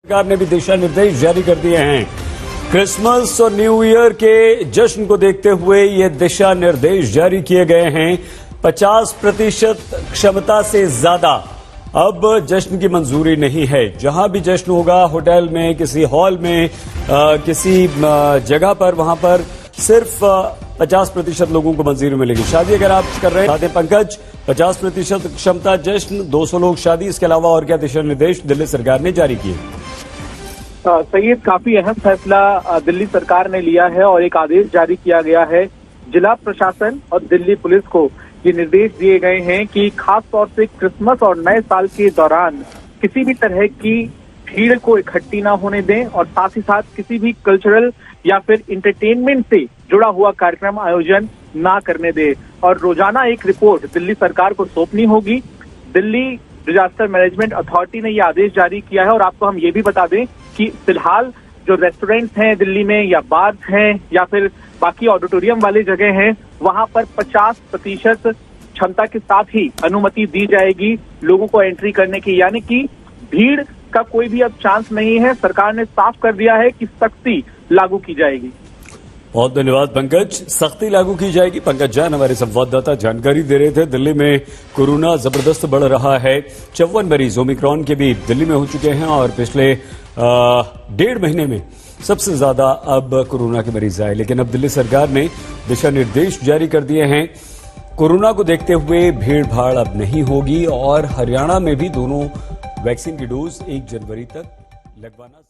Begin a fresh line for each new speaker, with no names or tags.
सरकार ने भी दिशा निर्देश जारी कर दिए हैं। क्रिसमस और न्यू ईयर के जश्न को देखते हुए ये दिशा निर्देश जारी किए गए हैं। 50% क्षमता से ज्यादा अब जश्न की मंजूरी नहीं है। जहां भी जश्न होगा, होटल में, किसी हॉल में, किसी जगह पर, वहां पर सिर्फ 50% लोगों को मंजूरी मिलेगी। शादी अगर आप कर रहे हैं पंकज, 50% क्षमता जश्न, 200 लोग शादी, इसके अलावा और क्या दिशा निर्देश दिल्ली सरकार ने जारी किए?
सैयद, काफी अहम फैसला दिल्ली सरकार ने लिया है और एक आदेश जारी किया गया है। जिला प्रशासन और दिल्ली पुलिस को ये निर्देश दिए गए हैं कि खास तौर से क्रिसमस और नए साल के दौरान किसी भी तरह की भीड़ को इकट्ठी ना होने दें और साथ ही साथ किसी भी कल्चरल या फिर इंटरटेनमेंट से जुड़ा हुआ कार्यक्रम आयोजन ना करने दें और रोजाना एक रिपोर्ट दिल्ली सरकार को सौंपनी होगी। दिल्ली डिजास्टर मैनेजमेंट अथॉरिटी ने यह आदेश जारी किया है और आपको हम ये भी बता दें कि फिलहाल जो रेस्टोरेंट्स हैं दिल्ली में या बार्स हैं या फिर बाकी ऑडिटोरियम वाली जगह हैं, वहां पर 50% क्षमता के साथ ही अनुमति दी जाएगी लोगों को एंट्री करने की, यानी कि भीड़ का कोई भी अब चांस नहीं है। सरकार ने साफ कर दिया है कि सख्ती लागू की जाएगी।
बहुत धन्यवाद पंकज। सख्ती लागू की जाएगी। पंकज जैन हमारे संवाददाता जानकारी दे रहे थे। दिल्ली में कोरोना जबरदस्त बढ़ रहा है। 54 मरीज ओमिक्रॉन के भी दिल्ली में हो चुके हैं और पिछले 1.5 महीने में सबसे ज्यादा अब कोरोना के मरीज आए। लेकिन अब दिल्ली सरकार ने दिशा निर्देश जारी कर दिए हैं। कोरोना को देखते हुए भीड़ भाड़ अब नहीं होगी और हरियाणा में भी दोनों वैक्सीन की डोज 1 जनवरी तक लगवाना